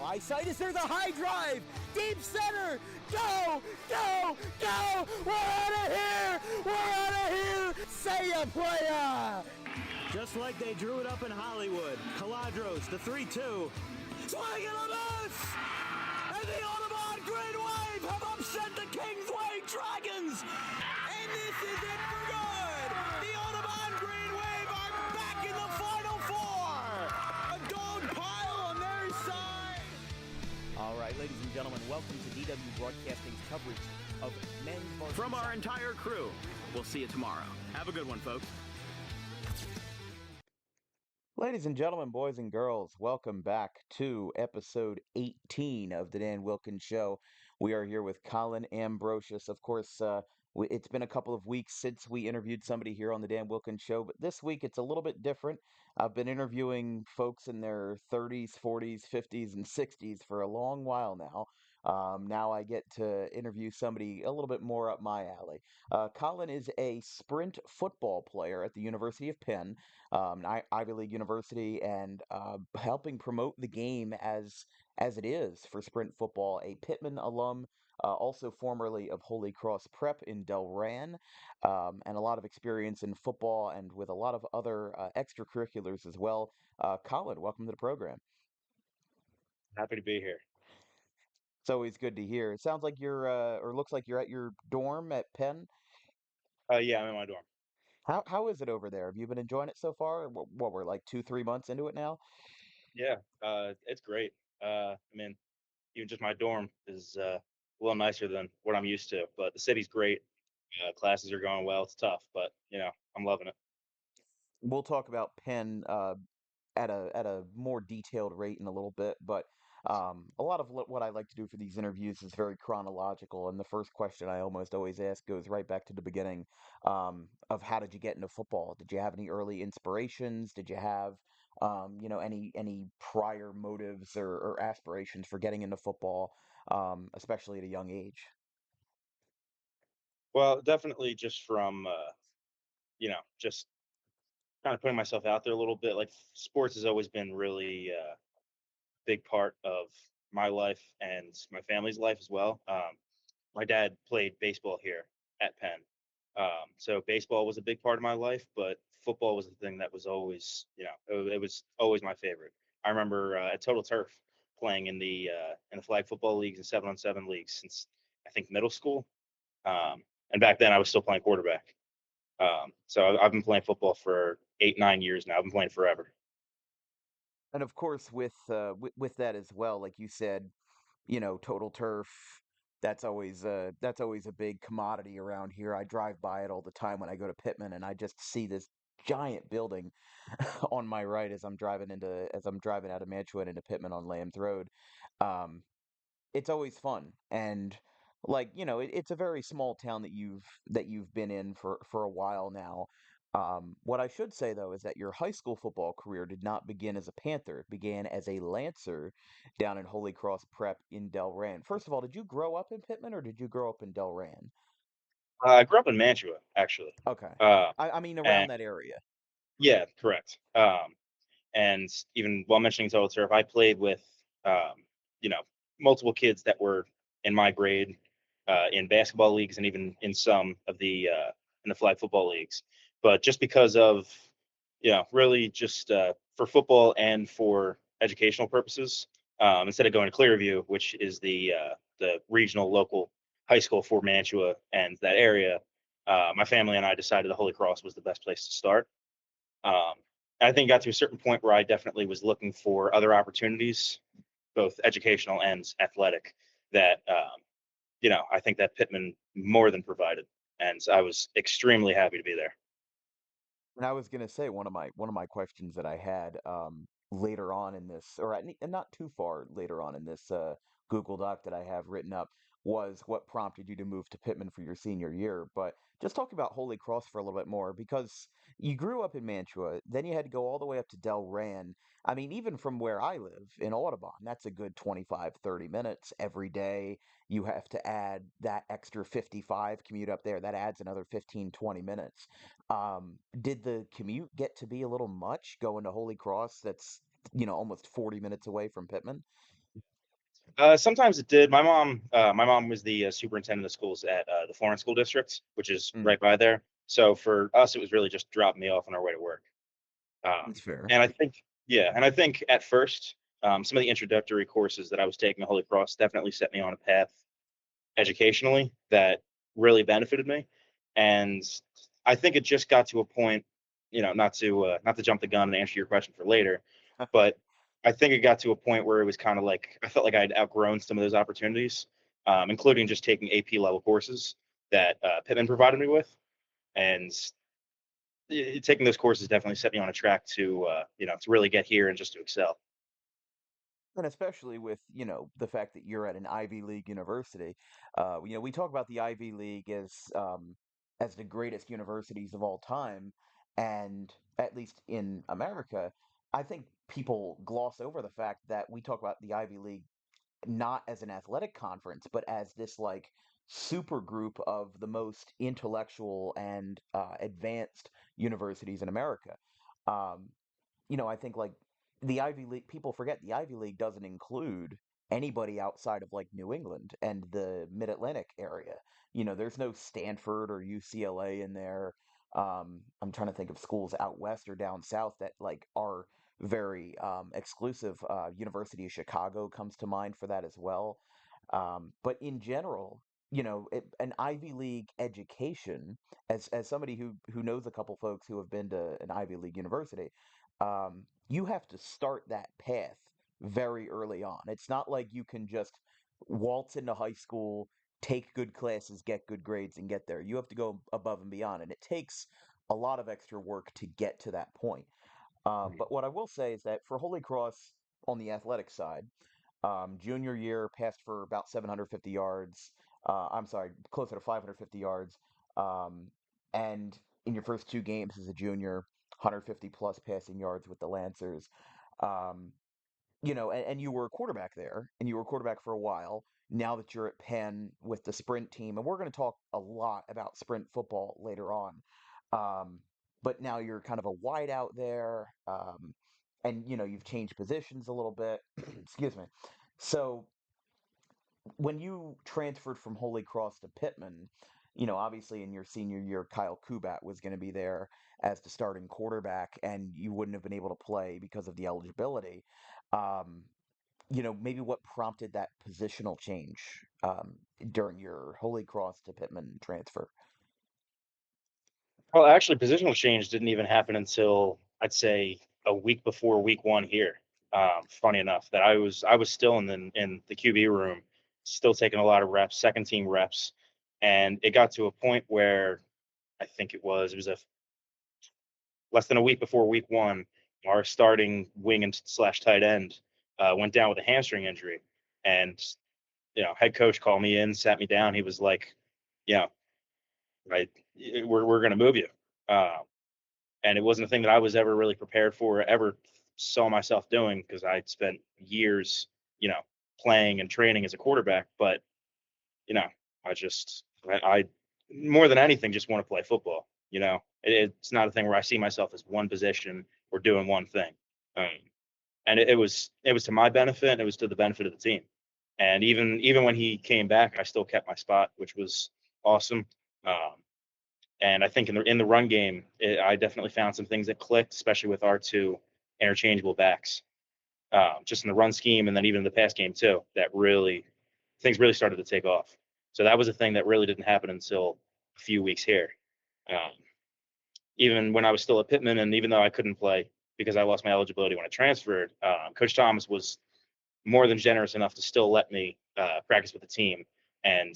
Eyesight is there, the high drive, deep center, go, go, go, we're out of here, say ya, playa. Just like they drew it up in Hollywood, Caladros, the 3-2, swing and a miss! And the Audubon Green Wave have upset the Kingsway Dragons! And this is it for good! The Audubon Green Wave are back in the Final Four! A gold pile on their side! All right, ladies and gentlemen, welcome to DW Broadcasting's coverage of men's varsity. From our entire crew, we'll see you tomorrow. Have a good one, folks. Ladies and gentlemen, boys and girls, welcome back to episode 18 of the Dan Wilkins Show. We are here with Colin Ambrosius. Of course, it's been a couple of weeks since we interviewed somebody here on the Dan Wilkins Show, but this week it's a little bit different. I've been interviewing folks in their 30s, 40s, 50s, and 60s for a long while now. Now I get to interview somebody a little bit more up my alley. Colin is a sprint football player at the University of Penn, Ivy League University, and helping promote the game as it is for sprint football. A Pitman alum, also formerly of Holy Cross Prep in Delran, and a lot of experience in football and with a lot of other extracurriculars as well. Colin, welcome to the program. Happy to be here. It's always good to hear. It sounds like you're, or looks like you're at your dorm at Penn. Yeah, I'm in my dorm. How is it over there? Have you been enjoying it so far? What we're like 2, 3 months into it now? Yeah, it's great. I mean, even just my dorm is a little nicer than what I'm used to, but the city's great. Classes are going well. It's tough, but I'm loving it. We'll talk about Penn at a more detailed rate in a little bit, but a lot of what I like to do for these interviews is very chronological, and the first question I almost always ask goes right back to the beginning, of how did you get into football? Did you have any early inspirations? Did you have any prior motives or aspirations for getting into football, especially at a young age? Well, definitely just from just kind of putting myself out there a little bit. Like sports has always been really big part of my life and my family's life as well. My dad played baseball here at Penn. So baseball was a big part of my life, but football was the thing that was always, it was always my favorite. I remember at Total Turf playing in the flag football leagues and 7-on-7 leagues since I think middle school. And back then I was still playing quarterback. So I've been playing football for 8, 9 years now. I've been playing forever. And of course, with that as well, like you said, total turf. That's always a big commodity around here. I drive by it all the time when I go to Pitman, and I just see this giant building on my right as I'm driving out of Mantua and into Pitman on Lambs Road. Um, it's always fun, and it's a very small town that you've been in for a while now. What I should say though is that your high school football career did not begin as a Panther. It began as a Lancer down in Holy Cross Prep in Delran. First of all, did you grow up in Pittman or did you grow up in Delran? I grew up in Mantua, actually. Okay. Uh, I mean around and that area. yeah, correct. And even while mentioning Total Turf, I played with, um, you know, multiple kids that were in my grade in basketball leagues and even in some of in the flag football leagues. But just because of, really just for football and for educational purposes, instead of going to Clearview, which is the regional local high school for Mantua and that area, my family and I decided the Holy Cross was the best place to start. Um, I think it got to a certain point where I definitely was looking for other opportunities, both educational and athletic, that I think that Pittman more than provided, and I was extremely happy to be there. And I was gonna say one of my questions that I had later on in this, and not too far later on in this Google Doc that I have written up, was what prompted you to move to Pittman for your senior year. But just talk about Holy Cross for a little bit more because you grew up in Mantua, then you had to go all the way up to Delran. I mean, even from where I live in Audubon, that's a good 25, 30 minutes every day. You have to add that extra 55 commute up there. That adds another 15, 20 minutes. Did the commute get to be a little much going to Holy Cross? That's almost 40 minutes away from Pittman. Sometimes it did. My mom was the superintendent of schools at the Florence School District, which is Mm, right by there. So for us, it was really just dropping me off on our way to work. that's fair. And I think, yeah, and I think at first, some of the introductory courses that I was taking at Holy Cross definitely set me on a path educationally that really benefited me. And I think it just got to a point, not to jump the gun and answer your question for later, but I think it got to a point where it was kind of like I felt like I'd outgrown some of those opportunities, including just taking AP level courses that Pittman provided me with, and taking those courses definitely set me on a track to really get here and just to excel. And especially with, the fact that you're at an Ivy League university. We talk about the Ivy League as the greatest universities of all time, and at least in America, I think people gloss over the fact that we talk about the Ivy League not as an athletic conference, but as this like super group of the most intellectual and advanced universities in America. Um, I think like the Ivy League, people forget the Ivy League doesn't include anybody outside of like New England and the Mid-Atlantic area. There's no Stanford or UCLA in there. I'm trying to think of schools out west or down south that like are very exclusive. University of Chicago comes to mind for that as well. But in general, an Ivy League education, as somebody who knows a couple folks who have been to an Ivy League university, you have to start that path very early on. It's not like you can just waltz into high school, take good classes, get good grades, and get there. You have to go above and beyond, and it takes a lot of extra work to get to that point. Mhm. But what I will say is that for Holy Cross on the athletic side, junior year passed for about 750 yards. I'm sorry, closer to 550 yards. Um, and in your first two games as a junior, 150 plus passing yards with the Lancers. Um, and you were a quarterback there, and you were a quarterback for a while. Now that you're at Penn with the sprint team, and we're going to talk a lot about sprint football later on. Um, but now you're kind of a wide out there, and you've changed positions a little bit. Excuse me. So when you transferred from Holy Cross to Pittman, obviously in your senior year, Kyle Kubat was going to be there as the starting quarterback, and you wouldn't have been able to play because of the eligibility. Um, maybe what prompted that positional change during your Holy Cross to Pittman transfer? Well, actually, positional change didn't even happen until I'd say a week before week one here. Funny enough, that I was still in the QB room, still taking a lot of reps, second team reps, and it got to a point where I think it was a less than a week before week one, our starting wing and slash tight end went down with a hamstring injury, and head coach called me in, sat me down. He was like, you know, right, we're going to move you. Uh, and it wasn't a thing that I was ever really prepared for, or ever saw myself doing because I spent years, you know, playing and training as a quarterback. But you know, I more than anything just want to play football. It's not a thing where I see myself as one position or doing one thing. Um, and it was to my benefit, and it was to the benefit of the team. And even when he came back, I still kept my spot, which was awesome. Um, and I think in the run game, I definitely found some things that clicked, especially with our two interchangeable backs, just in the run scheme, and then even in the pass game too. That really things really started to take off. So that was a thing that really didn't happen until a few weeks here. Um, Even when I was still at Pittman, and even though I couldn't play because I lost my eligibility when I transferred, Coach Thomas was more than generous enough to still let me practice with the team, and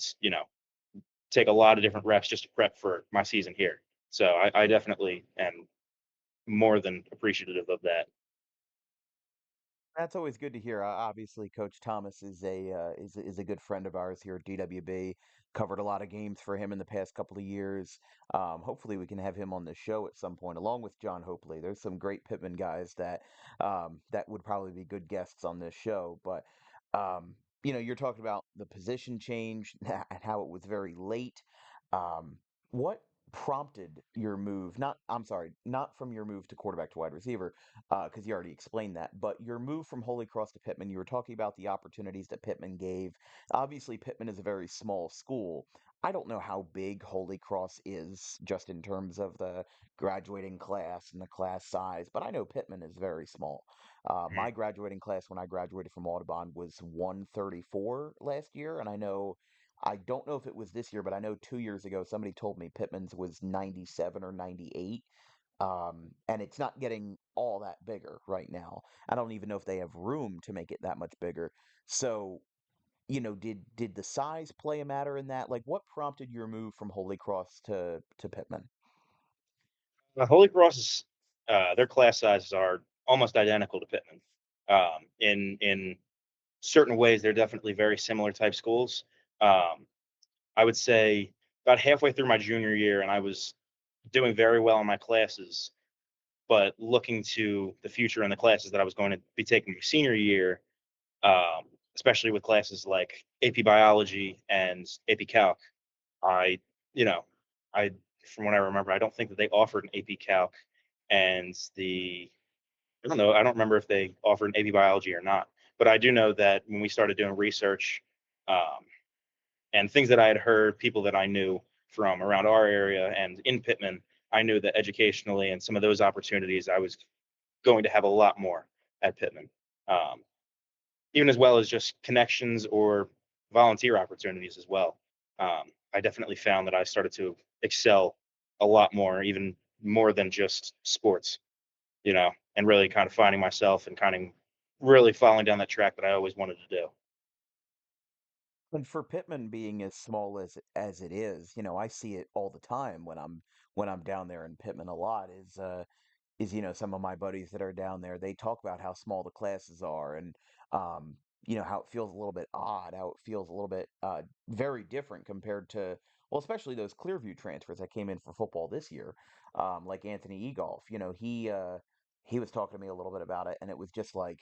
take a lot of different reps just to prep for my season here. So I definitely am more than appreciative of that. That's always good to hear. Obviously, Coach Thomas is a good friend of ours here at DWB. Covered a lot of games for him in the past couple of years. Hopefully, we can have him on the show at some point, along with John Hopley. There's some great Pittman guys that would probably be good guests on this show. But you're talking about the position change and how it was very late. Um, what prompted your move? Not, I'm sorry, not from your move to quarterback to wide receiver, because you already explained that, but your move from Holy Cross to Pittman. You were talking about the opportunities that Pittman gave. Obviously, Pittman is a very small school. I don't know how big Holy Cross is just in terms of the graduating class and the class size, but I know Pittman is very small. Mhm. My graduating class when I graduated from Audubon was 134 last year, and I don't know if it was this year, but I know 2 years ago somebody told me Pittman's was 97 or 98. And it's not getting all that bigger right now. I don't even know if they have room to make it that much bigger. So, did the size play a matter in that? Like, what prompted your move from Holy Cross to Pittman? Holy Cross is their class sizes are almost identical to Pittman. In certain ways, they're definitely very similar type schools. Um, I would say about halfway through my junior year, and I was doing very well in my classes, but looking to the future in the classes that I was going to be taking my senior year, um, especially with classes like AP Biology and AP Calc. I, you know, I from what I remember, I don't think that they offered an AP Calc, and I don't know, I don't remember if they offered an AP Biology or not, but I do know that when we started doing research, um, and things that I had heard, people that I knew from around our area and in Pittman, I knew that educationally and some of those opportunities, I was going to have a lot more at Pittman, um, even as well as just connections or volunteer opportunities as well. I definitely found that I started to excel a lot more, even more than just sports, and really kind of finding myself and kind of really following down that track that I always wanted to do. And for Pittman being as small as it is, I see it all the time when I'm down there in Pittman a lot is some of my buddies that are down there, they talk about how small the classes are, and um how it feels a little bit odd, how it feels a little bit very different compared to, well, especially those Clearview transfers that came in for football this year, like Anthony Egolf. He was talking to me a little bit about it, and it was just like,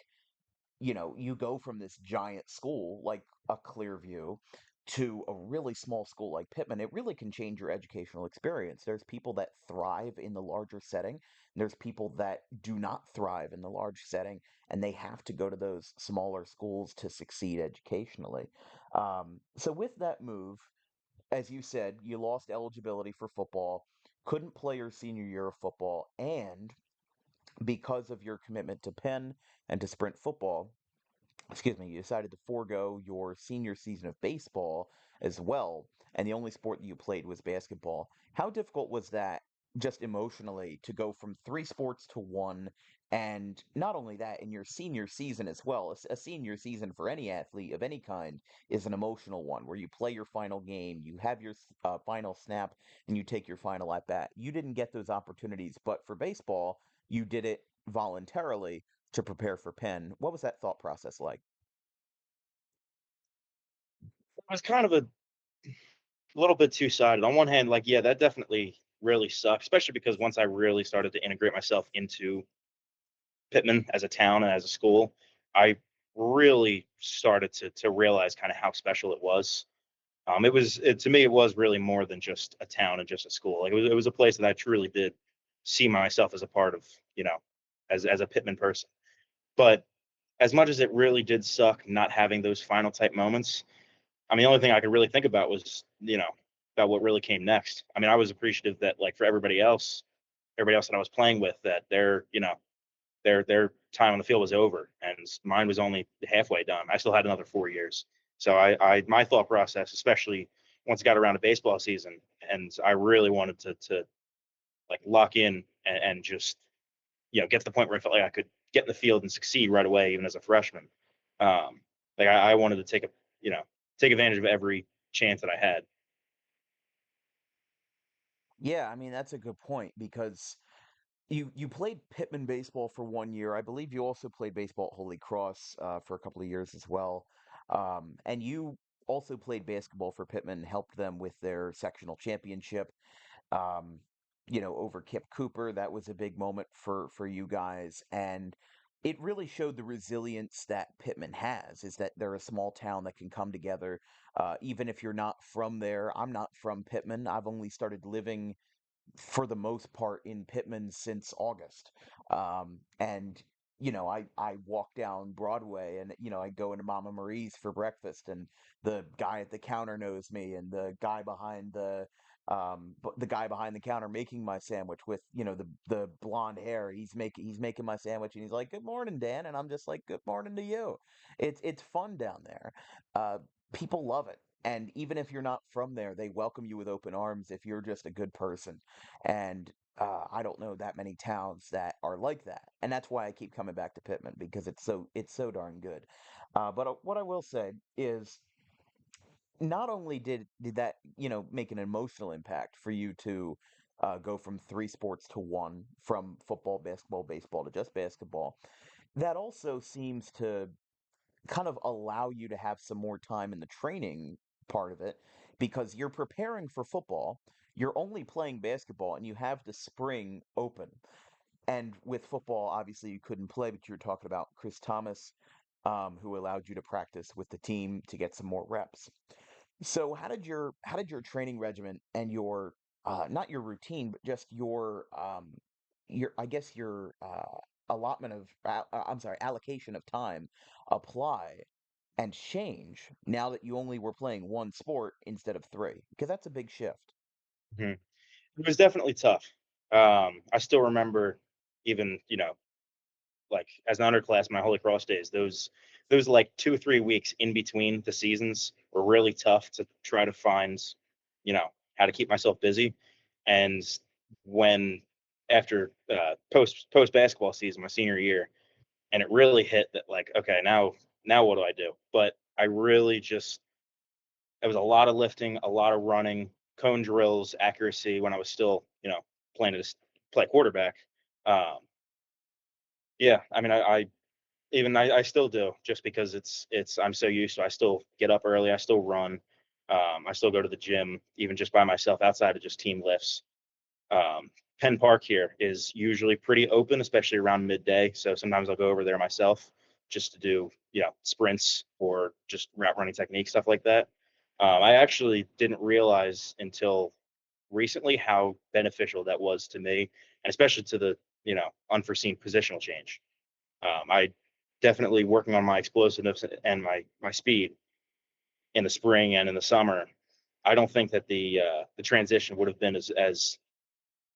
you go from this giant school like a Clearview to a really small school like Pittman. It really can change your educational experience. There's people that thrive in the larger setting, and there's people that do not thrive in the large setting, and they have to go to those smaller schools to succeed educationally. So, with that move, as you said, you lost eligibility for football, couldn't play your senior year of football, and because of your commitment to Penn and to sprint football, excuse me, you decided to forego your senior season of baseball as well, and the only sport that you played was basketball. How difficult was that, just emotionally, to go from three sports to one? And not only that, in your senior season as well, a senior season for any athlete of any kind is an emotional one where you play your final game, you have your final snap, and you take your final at bat. You didn't get those opportunities, but for baseball, you did it voluntarily to prepare for Penn. What was that thought process like? It was kind of a little bit two-sided. On one hand, like, yeah, that definitely really sucks, especially because once I really started to integrate myself into Pittman as a town and as a school, I really started to realize kind of how special it was. To me, it was really more than just a town and just a school. Like it was a place that I truly did see myself as a part of, as a Pittman person. But as much as it really did suck not having those final type moments, I mean, the only thing I could really think about was, about what really came next. I mean, I was appreciative that, like, for everybody else that I was playing with, that their time on the field was over, and mine was only halfway done. I still had another 4 years. So my thought process, especially once it got around to baseball season, and I really wanted to like lock in and just get to the point where I felt like I could get in the field and succeed right away, even as a freshman. Um, like I wanted to take advantage of every chance that I had. Yeah, I mean that's a good point because you played Pittman baseball for 1 year. I believe you also played baseball at Holy Cross for a couple of years as well, and you also played basketball for Pittman, helped them with their sectional championship. um, over Kip Cooper. That was a big moment for you guys, and it really showed the resilience that Pittman has. Is that they're a small town that can come together, even if you're not from there. I'm not from Pittman. I've only started living for the most part in Pitman since August. And I walk down Broadway and I go into Mama Marie's for breakfast, and the guy at the counter knows me, and the guy behind the counter making my sandwich with the blonde hair, he's making my sandwich, and he's like, "Good morning, Dan," and I'm just like, "Good morning to you." It's fun down there. Uh, People love it. And even if you're not from there, they welcome you with open arms if you're just a good person. And I don't know that many towns that are like that, and that's why I keep coming back to Pittman, because it's so darn good. But what I will say is, not only did that make an emotional impact for you to go from three sports to one, from football, basketball, baseball to just basketball, that also seems to kind of allow you to have some more time in the training part of it, because you're preparing for football, you're only playing basketball, and you have the spring open. And with football, obviously you couldn't play, but you were talking about Chris Thomas, who allowed you to practice with the team to get some more reps. So how did your training regimen and your not your routine, but just your I guess your allotment of I'm sorry, allocation of time apply and change now that you only were playing one sport instead of three? Because that's a big shift. Mhm. It was definitely tough. I still remember, even like as an underclass, my Holy Cross days, those like 2 or 3 weeks in between the seasons were really tough to try to find, how to keep myself busy. And when after post basketball season, my senior year, and it really hit that, like, okay, now what do I do? But I really just it was a lot of lifting, a lot of running, cone drills, accuracy when I was still, playing to play quarterback. Um, yeah, I mean, I still do, just because it's I'm so used to. I still get up early. I still run. I still go to the gym, even just by myself, outside of just team lifts. Um, Penn Park here is usually pretty open, especially around midday. So sometimes I'll go over there myself just to do, sprints or just route running technique, stuff like that. I actually didn't realize until recently how beneficial that was to me, and especially to the, unforeseen positional change. I definitely working on my explosiveness and my speed in the spring and in the summer. I don't think that the transition would have been as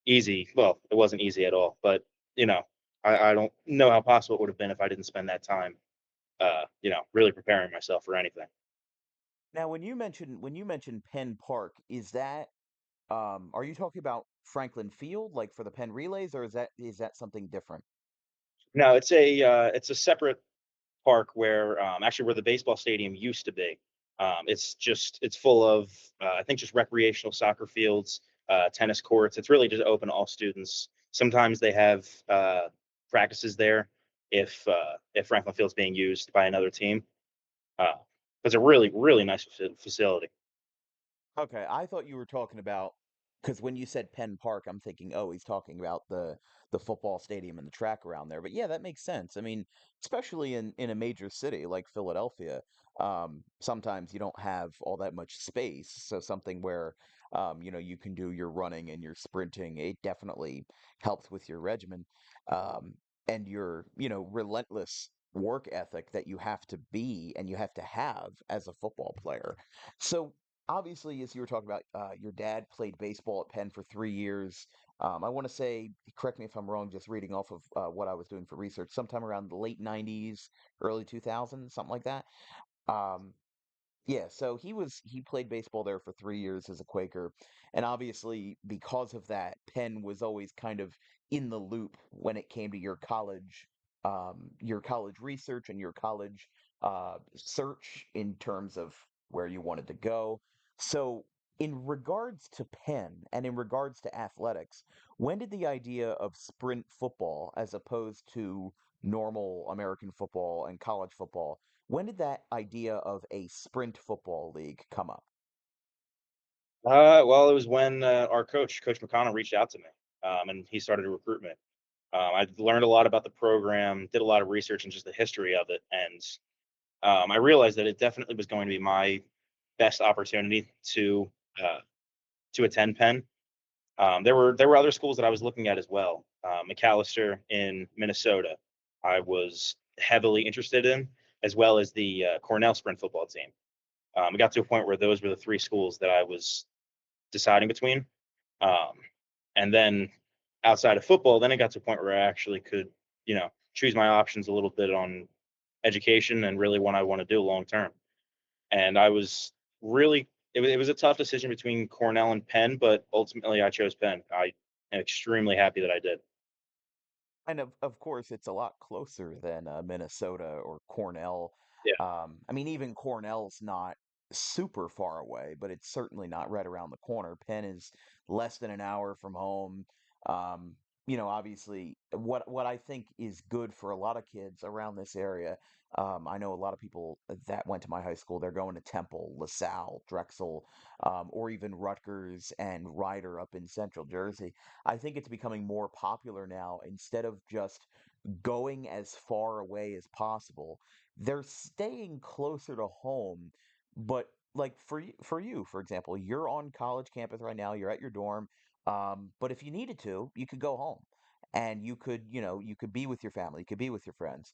easy. Well, it wasn't easy at all, but you know, I don't know how possible it would have been if I didn't spend that time, really preparing myself for anything. Now, when you mention Penn Park, is that are you talking about Franklin Field, like for the Penn relays, or is that something different? No, it's a separate park where, actually, where the baseball stadium used to be. It's full of, I think, just recreational soccer fields, tennis courts. It's really just open to all students. Sometimes they have practices there if Franklin Field's being used by another team. Uh, it's a really, really nice facility. Okay, I thought you were talking about, because when you said Penn Park, I'm thinking, oh, he's talking about the football stadium and the track around there. But yeah, that makes sense. I mean, especially in a major city like Philadelphia, sometimes you don't have all that much space. So something where you can do your running and your sprinting, it definitely helps with your regimen, um, and your relentless work ethic that you have to be and you have to have as a football player. So obviously, as you were talking about, your dad played baseball at Penn for 3 years. I want to say, correct me if I'm wrong, just reading off of what I was doing for research, sometime around the late 90s, early 2000s, something like that. Um, yeah, so he played baseball there for 3 years as a Quaker, and obviously because of that, Penn was always kind of in the loop when it came to your college research and your college search in terms of where you wanted to go. So, in regards to Penn and in regards to athletics, when did the idea of sprint football, as opposed to normal American football and college football, when did that idea of a sprint football league come up? Well, it was when our Coach McConnell, reached out to me, and he started to recruit me. I learned a lot about the program, did a lot of research and just the history of it, and I realized that it definitely was going to be my best opportunity uh, to attend Penn. There were other schools that I was looking at as well. McAllister in Minnesota, I was heavily interested in, as well as the Cornell sprint football team. It got to a point where those were the three schools that I was deciding between. Um, and then outside of football, then it got to a point where I actually could, choose my options a little bit on education and really what I want to do long term. And I was really, it was a tough decision between Cornell and Penn, but ultimately I chose Penn. I am extremely happy that I did. And of course, it's a lot closer than Minnesota or Cornell. Yeah. I mean, even Cornell's not super far away, but it's certainly not right around the corner. Penn is less than an hour from home. Um, Obviously, what I think is good for a lot of kids around this area. I know a lot of people that went to my high school. They're going to Temple, LaSalle, Drexel, or even Rutgers and Rider up in Central Jersey. I think it's becoming more popular now. Instead of just going as far away as possible, they're staying closer to home. But like for you, for example, you're on college campus right now, you're at your dorm. But if you needed to, you could go home and you could be with your family, you could be with your friends.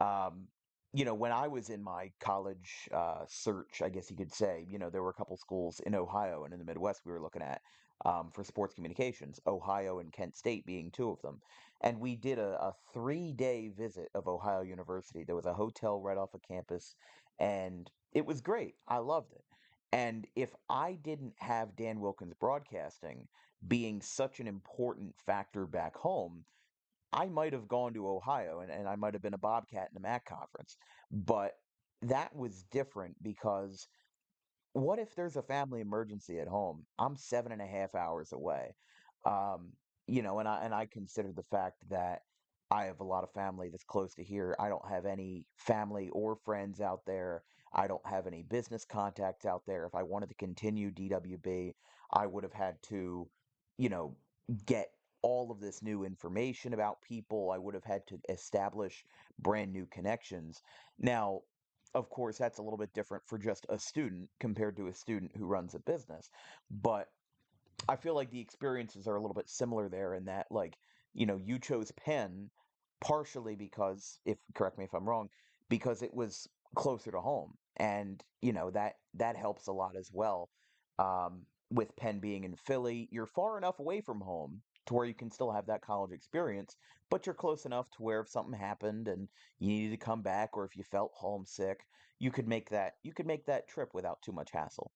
Um, when I was in my college search, I guess you could say, there were a couple schools in Ohio and in the Midwest we were looking at for sports communications, Ohio and Kent State being two of them. And we did a 3-day visit of Ohio University. There was a hotel right off of campus, and it was great. I loved it. And if I didn't have Dan Wilkins broadcasting being such an important factor back home, I might have gone to Ohio and I might have been a Bobcat in the MAC conference. But that was different because what if there's a family emergency at home? I'm 7.5 hours away. Um, and I consider the fact that I have a lot of family that's close to here. I don't have any family or friends out there. I don't have any business contacts out there. If I wanted to continue DWB, I would have had to, you know, get all of this new information about people. I would have had to establish brand new connections. Now, of course, that's a little bit different for just a student compared to a student who runs a business. But I feel like the experiences are a little bit similar there in that, like, you chose Penn partially because, if correct me if I'm wrong, because it was closer to home, and that helps a lot as well. With Penn being in Philly, you're far enough away from home to where you can still have that college experience, but you're close enough to where if something happened and you needed to come back, or if you felt homesick, you could make that trip without too much hassle.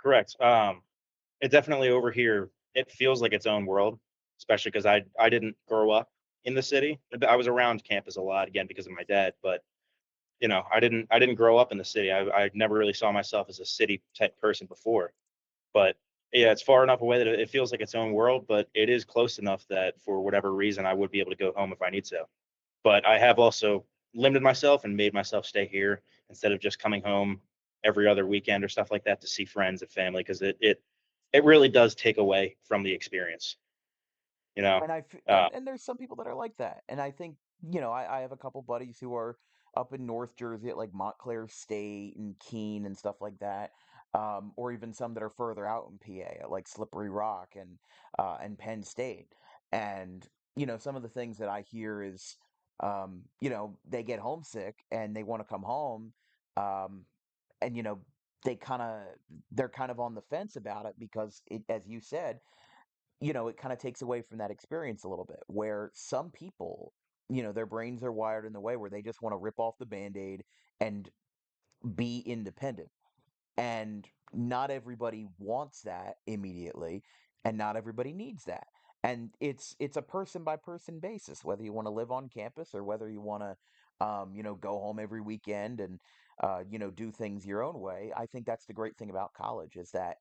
Correct. It definitely over here, it feels like its own world, especially because I didn't grow up in the city. I was around campus a lot again because of my dad, but I didn't grow up in the city. I never really saw myself as a city type person before. But yeah, it's far enough away that it feels like its own world, but it is close enough that for whatever reason I would be able to go home if I need to. But I have also limited myself and made myself stay here instead of just coming home every other weekend or stuff like that to see friends and family because it really does take away from the experience, you know. And Uh, and there's some people that are like that. And I think, I have a couple buddies who are up in North Jersey at like Montclair State and Keene and stuff like that. Or even some that are further out in PA at like Slippery Rock and Penn State. And, some of the things that I hear is they get homesick and they want to come home. Um, and they kind of they're kind of on the fence about it because as you said, it kind of takes away from that experience a little bit where some people, their brains are wired in the way where they just want to rip off the band-aid and be independent. And not everybody wants that immediately, and not everybody needs that. And it's a person by person basis, whether you want to live on campus or whether you want to, go home every weekend and, do things your own way. I think that's the great thing about college is that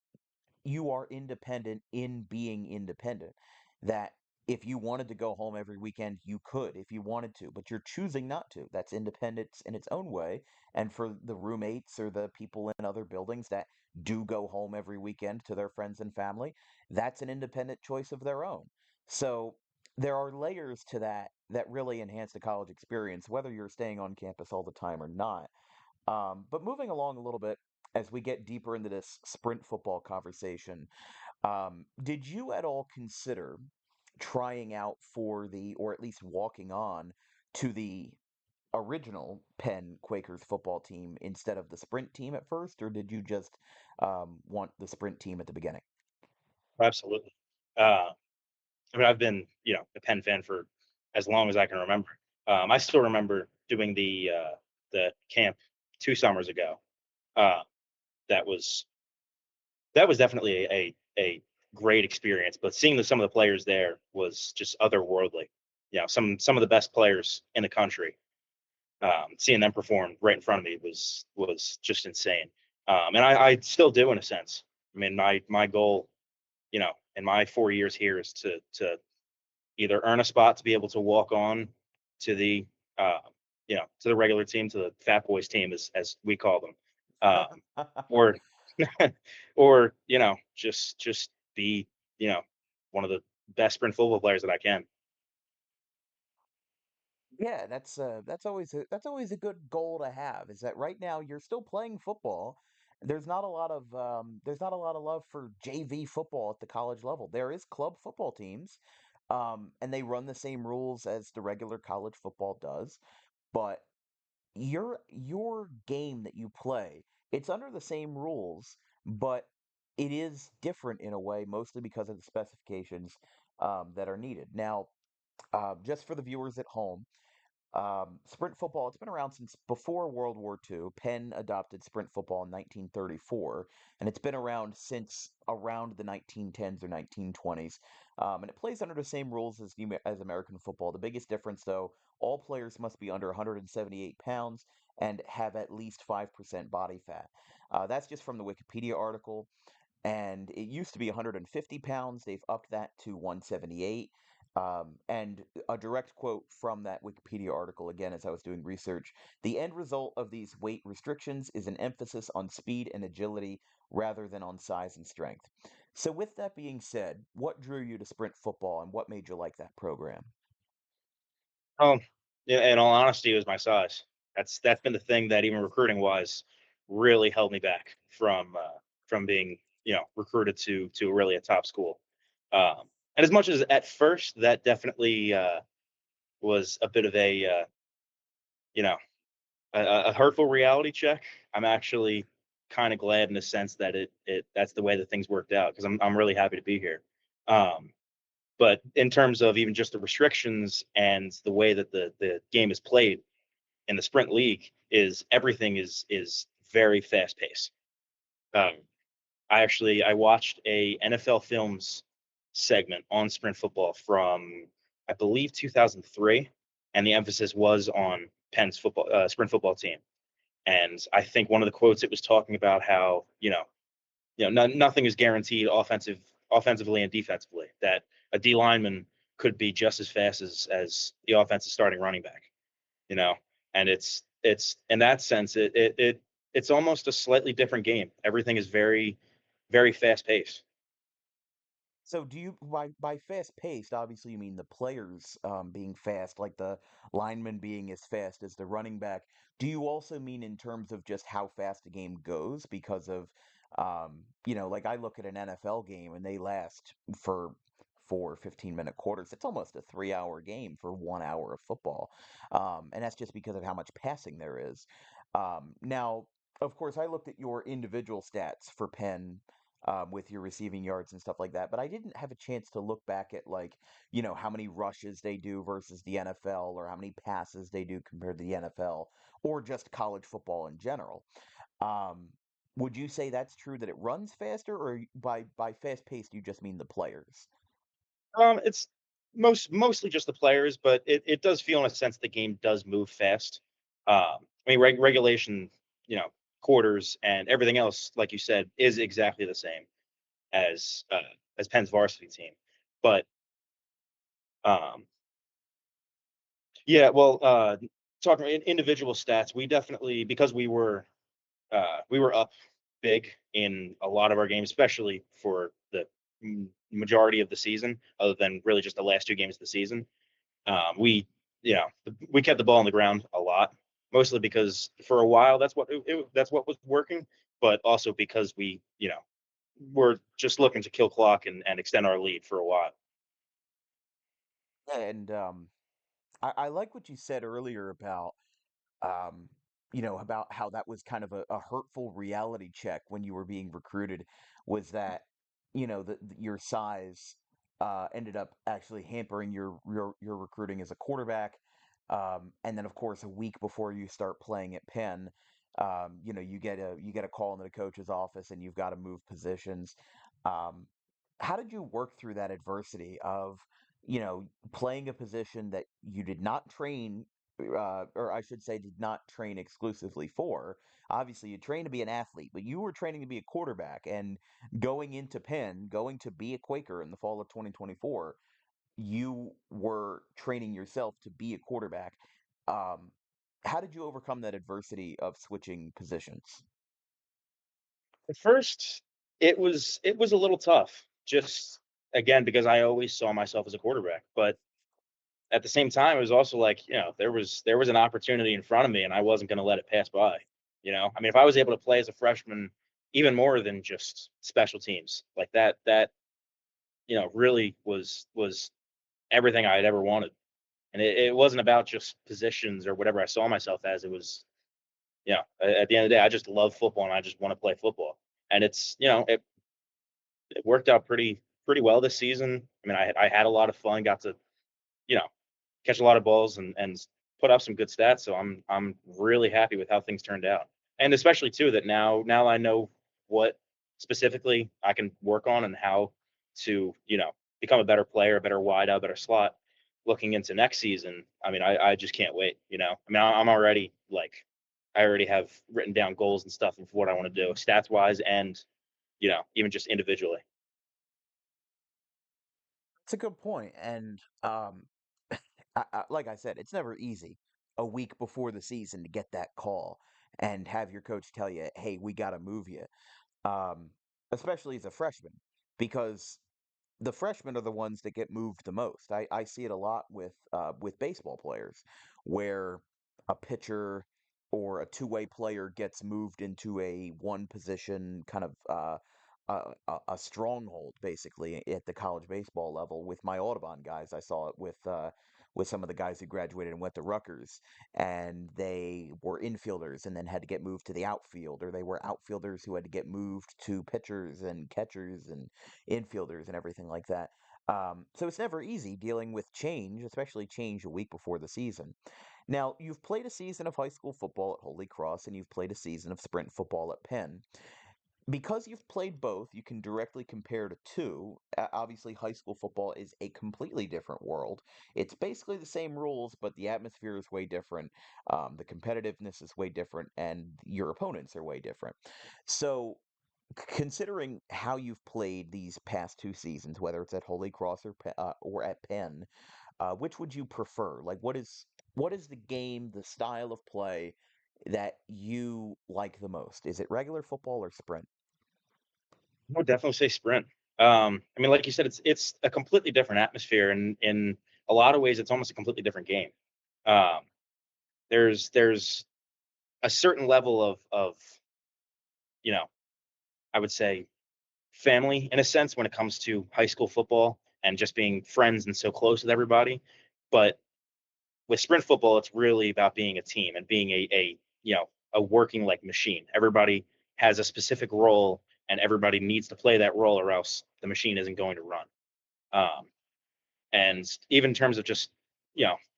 you are independent in being independent. That if you wanted to go home every weekend, you could if you wanted to, but you're choosing not to. That's independence in its own way. And for the roommates or the people in other buildings that do go home every weekend to their friends and family, that's an independent choice of their own. So there are layers to that that really enhance the college experience, whether you're staying on campus all the time or not. But moving along a little bit as we get deeper into this sprint football conversation, Did you at all consider trying out for the, or at least walking on to the original Penn Quakers football team instead of the sprint team at first, or did you just want the sprint team at the beginning? Absolutely. Uh, I mean, I've been, a Penn fan for as long as I can remember. I still remember doing the camp 2 summers ago. Uh, that was that was definitely a great experience. But seeing some of the players there was just otherworldly. Some of the best players in the country. Seeing them perform right in front of me was just insane. And I still do in a sense. I mean, my goal, in my 4 years here is to either earn a spot to be able to walk on to the uh, to the regular team, to the fat boys team, as we call them, or or just be one of the best sprint football players that I can. Yeah, that's always a good goal to have. Is that right now you're still playing football. There's not a lot of love for JV football at the college level. There is club football teams, and they run the same rules as the regular college football does. But your game that you play, it's under the same rules, but it is different in a way, mostly because of the specifications that are needed. Now, just for the viewers at home. Sprint football, it's been around since before World War II. Penn adopted sprint football in 1934, and it's been around since around the 1910s or 1920s. And it plays under the same rules as American football. The biggest difference, though, all players must be under 178 pounds and have at least 5% body fat. That's just from the Wikipedia article, and it used to be 150 pounds. They've upped that to 178. And a direct quote from that Wikipedia article, again, as I was doing research, the end result of these weight restrictions is an emphasis on speed and agility rather than on size and strength. So, with that being said, what drew you to sprint football and what made you like that program? Um, in all honesty, it was my size. That's been the thing that even recruiting wise really held me back from being recruited to really a top school. And as much as at first that definitely was a bit of you know a hurtful reality check, I'm actually kind of glad in the sense that it that's the way that things worked out because I'm really happy to be here. Um, but in terms of even just the restrictions and the way that the game is played in the sprint league, is everything is very fast paced. Um, I watched a NFL Films segment on sprint football from I believe 2003, and the emphasis was on Penn's football sprint football team. And I think one of the quotes, it was talking about how nothing is guaranteed offensively and defensively. That a D lineman could be just as fast as the offense's starting running back. You know, and it's in that sense it's almost a slightly different game. Everything is very fast paced. So do you by fast paced, obviously you mean the players being fast, like the lineman being as fast as the running back. Do you also mean in terms of just how fast the game goes? Because of like I look at an NFL game and they last for 4 15-minute quarters. It's almost a 3 hour game for 1 hour of football. And that's just because of how much passing there is. Now, of course, I looked at your individual stats for Penn with your receiving yards and stuff like that. But I didn't have a chance to look back at like, how many rushes they do versus the NFL or how many passes they do compared to the NFL or just college football in general. Um, would you say that's true that it runs faster or by fast paced you just mean the players? It's mostly just the players, but it does feel in a sense the game does move fast. I mean, regulation, you know, quarters and everything else, like you said, is exactly the same as uh, as Penn's varsity team. But um, yeah, well, talking individual stats, we definitely, because we were up big in a lot of our games, especially for the majority of the season, other than really just the last 2 games of the season. We, we kept the ball on the ground a lot, mostly because for a while that's what was working, but also because we, were just looking to kill clock and extend our lead for a while. And I like what you said earlier about um, about how that was kind of a hurtful reality check when you were being recruited, was that, your size ended up actually hampering your recruiting as a quarterback. And then, of course, a week before you start playing at Penn, you get a call into the coach's office and you've got to move positions. Um, how did you work through that adversity of, playing a position that you did not train, or I should say, did not train exclusively for? Obviously, you train to be an athlete, but you were training to be a quarterback. And going into Penn, going to be a Quaker in the fall of 2024, you were training yourself to be a quarterback. Um, how did you overcome that adversity of switching positions? At first, it was a little tough, just again because I always saw myself as a quarterback. But at the same time, it was also like, there was an opportunity in front of me, and I wasn't going to let it pass by. I mean, if I was able to play as a freshman, even more than just special teams like that, really was everything I had ever wanted. And it wasn't about just positions or whatever I saw myself as. It was, at the end of the day, I just love football and I just want to play football. And it worked out pretty well this season. I mean, I had a lot of fun, got to, you know, catch a lot of balls and put up some good stats. So I'm really happy with how things turned out. And especially too that now I know what specifically I can work on and how to, become a better player, a better wide out, better slot looking into next season. I mean, I just can't wait. I mean, I'm already like I already have written down goals and stuff of what I want to do, stats wise and, even just individually. It's a good point. And like I said, it's never easy a week before the season to get that call and have your coach tell you, "Hey, we got to move you," um, especially as a freshman, because the freshmen are the ones that get moved the most. I see it a lot with baseball players, where a pitcher or a two-way player gets moved into a one position kind of a stronghold, basically, at the college baseball level. With my Audubon guys, I saw it with some of the guys who graduated and went to Rutgers, and they were infielders and then had to get moved to the outfield, or they were outfielders who had to get moved to pitchers and catchers and infielders and everything like that. So it's never easy dealing with change, especially change a week before the season. Now, you've played a season of high school football at Holy Cross and you've played a season of sprint football at Penn. Because you've played both, you can directly compare the two. Obviously, high school football is a completely different world. It's basically the same rules, but the atmosphere is way different. The competitiveness is way different, and your opponents are way different. So, considering how you've played these past two seasons, whether it's at Holy Cross or at Penn, which would you prefer? Like, what is the game, the style of play that you like the most? Is it regular football or sprint? I would definitely say sprint. I mean, like you said, it's a completely different atmosphere, and in a lot of ways, it's almost a completely different game. Um, there's a certain level of you know I would say family in a sense when it comes to high school football and just being friends and so close with everybody. But with sprint football, it's really about being a team and being a working like machine. Everybody has a specific role, and everybody needs to play that role, or else the machine isn't going to run. Um, and even in terms of just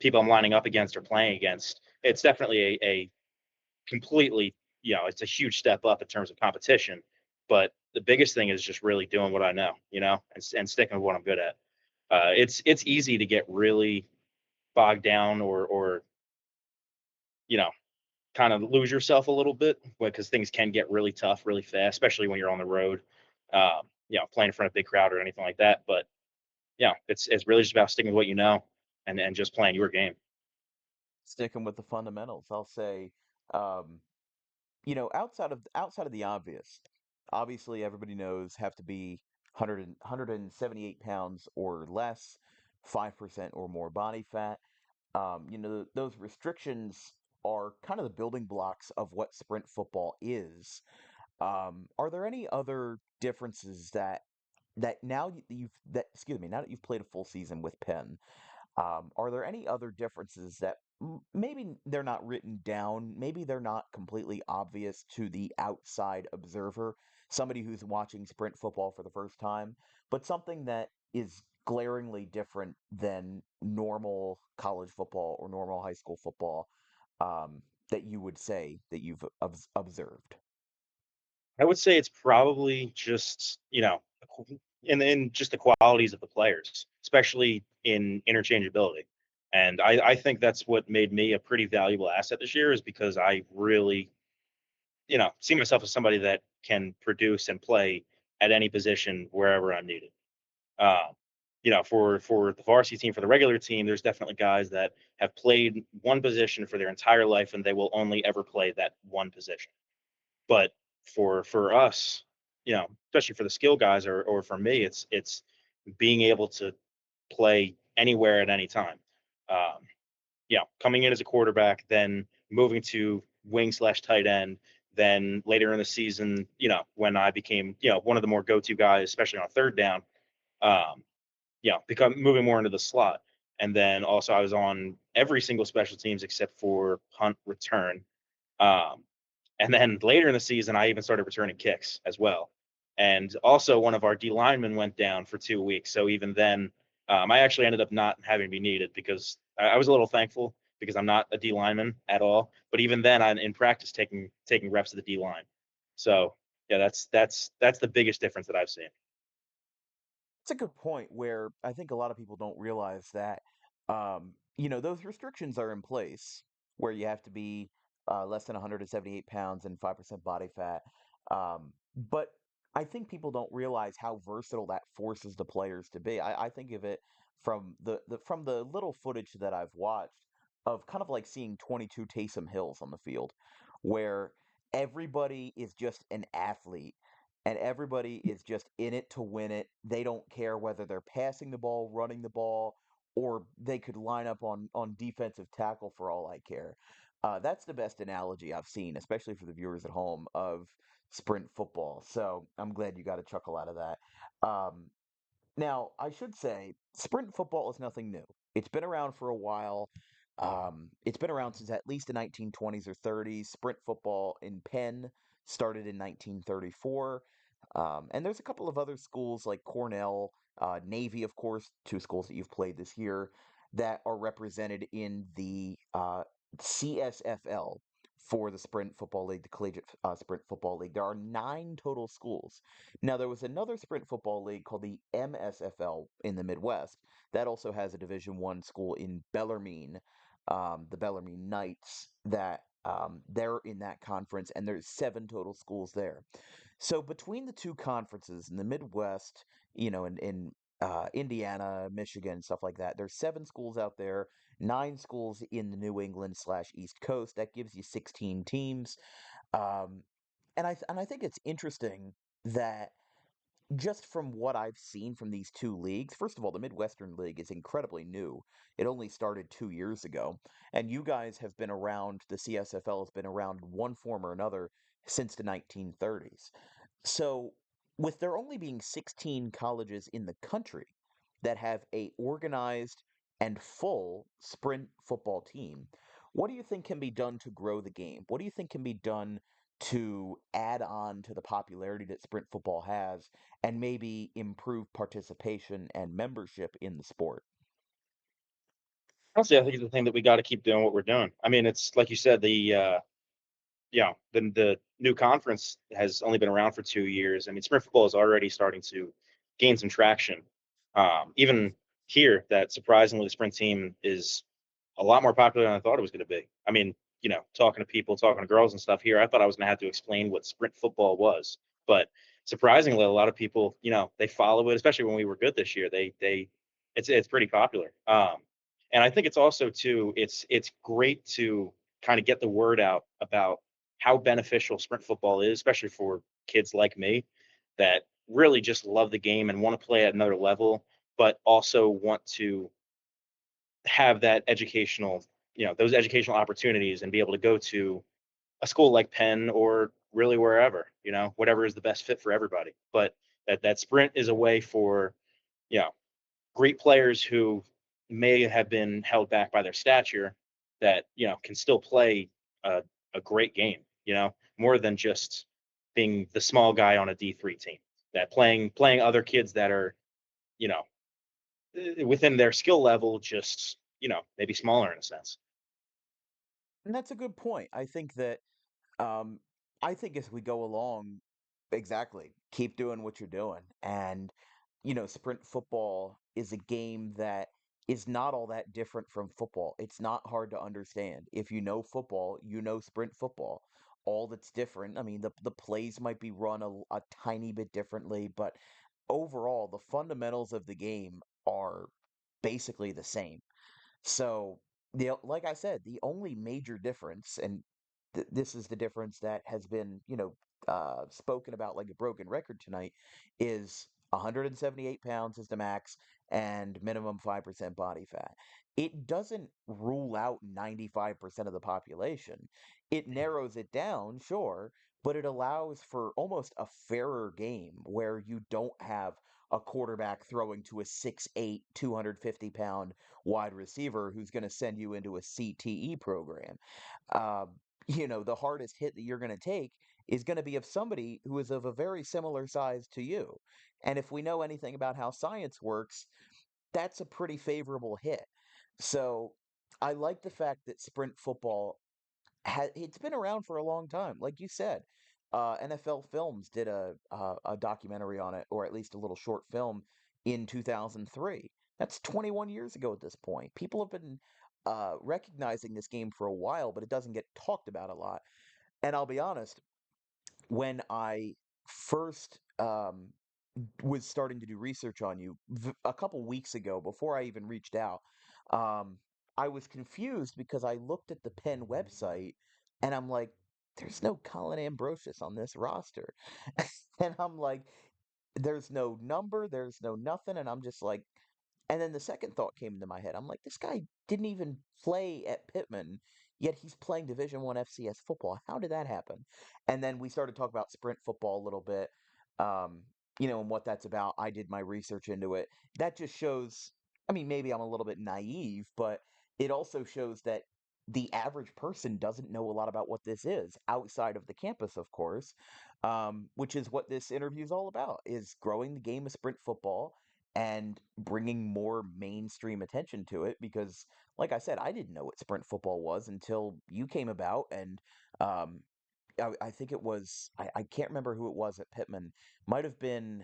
people I'm lining up against or playing against, it's definitely a completely it's a huge step up in terms of competition. But the biggest thing is just really doing what I know, and sticking with what I'm good at. It's easy to get really bogged down or you know kind of lose yourself a little bit because things can get really tough really fast, especially when you're on the road, playing in front of a big crowd or anything like that. But it's really just about sticking with what you know and just playing your game. Sticking with the fundamentals, I'll say, um, outside of the obvious, obviously everybody knows have to be 178 pounds or less, 5% or more body fat. Those restrictions are kind of the building blocks of what sprint football is. Are there any other differences that now now that you've played a full season with Penn, are there any other differences that maybe they're not written down, maybe they're not completely obvious to the outside observer, somebody who's watching sprint football for the first time, but something that is glaringly different than normal college football or normal high school football, that you would say that you've observed? I would say it's probably just, and then just the qualities of the players, especially in interchangeability. And I think that's what made me a pretty valuable asset this year is because I really, see myself as somebody that can produce and play at any position wherever I'm needed. Um, for the varsity team, for the regular team, there's definitely guys that have played one position for their entire life and they will only ever play that one position. But for us, especially for the skill guys or for me, it's being able to play anywhere at any time. Um, coming in as a quarterback, then moving to wing slash tight end, then later in the season, when I became, one of the more go-to guys, especially on third down, um, become moving more into the slot. And then also I was on every single special teams except for punt return. Um, and then later in the season, I even started returning kicks as well. And also, one of our D linemen went down for 2 weeks. So even then, I actually ended up not having to be needed because I was a little thankful because I'm not a D lineman at all. But even then, I'm in practice taking reps of the D line. So yeah, that's the biggest difference that I've seen. It's a good point where I think a lot of people don't realize that, those restrictions are in place where you have to be less than 178 pounds and 5% body fat. But I think people don't realize how versatile that forces the players to be. I think of it from from the little footage that I've watched of kind of like seeing 22 Taysom Hills on the field, where everybody is just an athlete and everybody is just in it to win it. They don't care whether they're passing the ball, running the ball, or they could line up on defensive tackle for all I care. That's the best analogy I've seen, especially for the viewers at home, of sprint football. So I'm glad you got a chuckle out of that. Now, I should say, sprint football is nothing new. It's been around for a while. It's been around since at least the 1920s or 30s. Sprint football in Penn started in 1934. And there's a couple of other schools like Cornell, Navy, of course, two schools that you've played this year, that are represented in the CSFL for the Sprint Football League, the Collegiate Sprint Football League. There are 9 total schools. Now, there was another sprint football league called the MSFL in the Midwest that also has a Division One school in Bellarmine, the Bellarmine Knights. That they're in that conference, and there's 7 total schools there. So between the two conferences in the Midwest, in Indiana, Michigan, stuff like that, there's 7 schools out there, 9 schools in the New England slash East Coast. That gives you 16 teams. Um, and I think it's interesting that just from what I've seen from these two leagues, first of all, the Midwestern League is incredibly new. It only started 2 years ago, and you guys have been around. The CSFL has been around in one form or another since the 1930s. So, with there only being 16 colleges in the country that have a organized and full sprint football team, what do you think can be done to grow the game? What do you think can be done to add on to the popularity that sprint football has and maybe improve participation and membership in the sport? Honestly, I think it's the thing that we got to keep doing what we're doing. I mean, it's like you said, the new conference has only been around for 2 years. I mean, sprint football is already starting to gain some traction. Even here, that surprisingly, the sprint team is a lot more popular than I thought it was going to be. I mean, talking to people, talking to girls and stuff here, I thought I was going to have to explain what sprint football was, but surprisingly, a lot of people, they follow it, especially when we were good this year. It's pretty popular. And I think it's also too, it's great to kind of get the word out about how beneficial sprint football is, especially for kids like me that really just love the game and want to play at another level, but also want to have that educational, those educational opportunities and be able to go to a school like Penn or really wherever, whatever is the best fit for everybody. But that sprint is a way for, you know, great players who may have been held back by their stature that, can still play a great game, more than just being the small guy on a D3 team. That playing other kids that are, you know, within their skill level, just, maybe smaller in a sense. And that's a good point. Um, I think as we go along, exactly, keep doing what you're doing. And, sprint football is a game that is not all that different from football. It's not hard to understand. If you know football, you know sprint football. All that's different, I mean, the plays might be run a tiny bit differently, but overall, the fundamentals of the game are basically the same. So, like I said, the only major difference, and this is the difference that has been, spoken about like a broken record tonight, is 178 pounds is the max and minimum 5% body fat. It doesn't rule out 95% of the population. It narrows it down, sure, but it allows for almost a fairer game where you don't have a quarterback throwing to a 6'8", 250-pound wide receiver who's going to send you into a CTE program. Um, the hardest hit that you're going to take is going to be of somebody who is of a very similar size to you. And if we know anything about how science works, that's a pretty favorable hit. So I like the fact that sprint football it's been around for a long time. Like you said, NFL Films did a documentary on it, or at least a little short film in 2003. That's 21 years ago at this point. People have been recognizing this game for a while, but it doesn't get talked about a lot. And I'll be honest, when I first was starting to do research on you a couple weeks ago, before I even reached out, um, I was confused because I looked at the Penn website and I'm like, there's no Colin Ambrosius on this roster. And I'm like, there's no number, there's no nothing. And I'm just like, and then the second thought came into my head. I'm like, this guy didn't even play at Pitman, yet he's playing Division One FCS football. How did that happen? And then we started talking about sprint football a little bit, um, and what that's about. I did my research into it. That just shows. I mean, maybe I'm a little bit naive, but it also shows that the average person doesn't know a lot about what this is outside of the campus, of course, which is what this interview is all about: is growing the game of sprint football and bringing more mainstream attention to it because like I said, I didn't know what sprint football was until you came about and um I think I can't remember who it was at Pittman. Might have been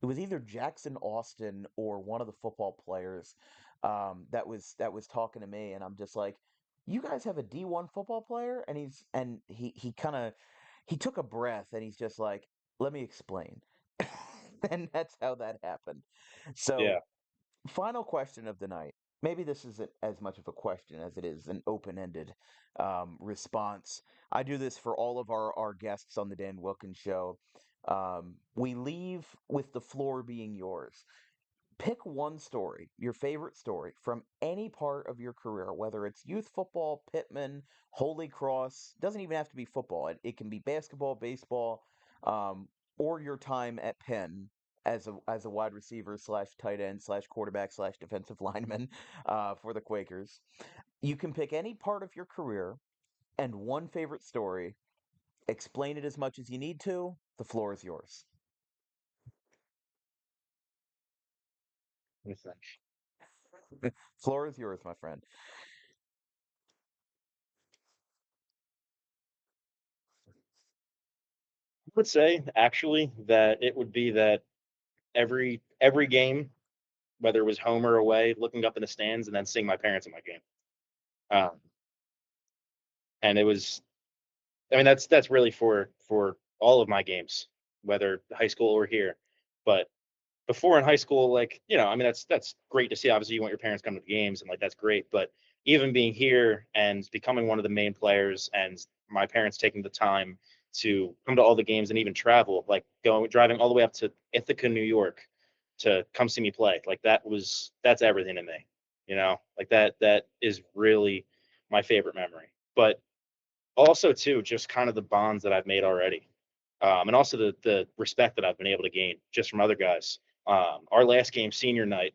it was either Jackson Austin or one of the football players that was talking to me and I'm just like, you guys have a D1 football player? And he kind of he took a breath and he's just like, let me explain. And that's how that happened. So, Yeah. final question of the night. Maybe this isn't as much of a question as it is an open ended response. I do this for all of our guests on the Dan Wilkins show. We leave with the floor being yours. Pick one story, your favorite story from any part of your career, whether it's youth football, Pittman, Holy Cross, doesn't even have to be football. It can be basketball, baseball, um, or your time at Penn as a wide receiver slash tight end slash quarterback slash defensive lineman for the Quakers. You can pick any part of your career and one favorite story. Explain it as much as you need to. The floor is yours. Let me think. Floor is yours, my friend. I would say actually that it would be that every game, whether it was home or away, looking up in the stands and then seeing my parents in my game. Um, and it was, I mean, that's really for all of my games, whether high school or here. But before in high school, like, I mean, that's great to see. Obviously, you want your parents to come to the games, and like that's great. But even being here and becoming one of the main players, and my parents taking the time to come to all the games and even travel, like going driving all the way up to Ithaca, New York, to come see me play, like that's everything to me. Like that is really my favorite memory. But Also, too, just kind of the bonds that I've made already, and also the respect that I've been able to gain just from other guys. Our last game, senior night,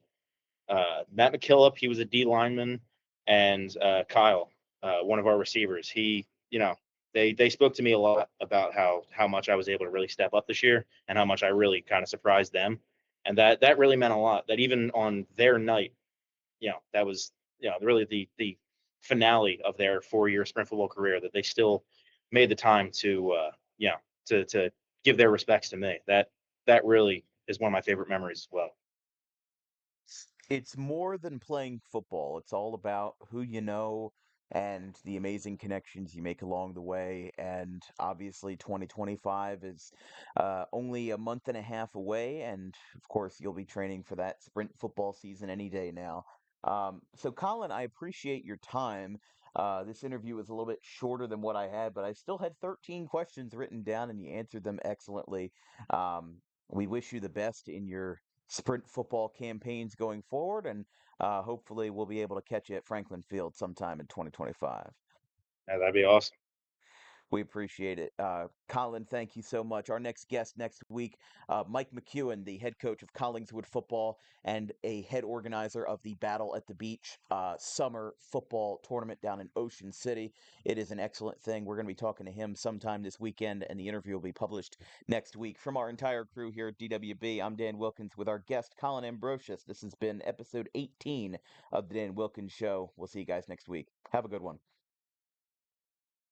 Matt McKillop, he was a D lineman, and Kyle, one of our receivers, they spoke to me a lot about how much I was able to really step up this year and how much I really kind of surprised them, and that really meant a lot. That even on their night, that was really the finale of their 4 year sprint football career, that they still made the time to to give their respects to me. That really is one of my favorite memories as well. It's more than playing football. It's all about who you know and the amazing connections you make along the way. And obviously, 2025 is only a month and a half away. And of course, you'll be training for that sprint football season any day now. So, Colin, I appreciate your time. This interview was a little bit shorter than what I had, but I still had 13 questions written down, and you answered them excellently. Um, we wish you the best in your sprint football campaigns going forward, and hopefully we'll be able to catch you at Franklin Field sometime in 2025. Yeah, that'd be awesome. We appreciate it. Colin, thank you so much. Our next guest next week, Mike McEwen, the head coach of Collingswood football and a head organizer of the Battle at the Beach summer football tournament down in Ocean City. It is an excellent thing. We're going to be talking to him sometime this weekend, and the interview will be published next week. From our entire crew here at DWB, I'm Dan Wilkins with our guest, Colin Ambrosius. This has been episode 18 of the Dan Wilkins Show. We'll see you guys next week. Have a good one.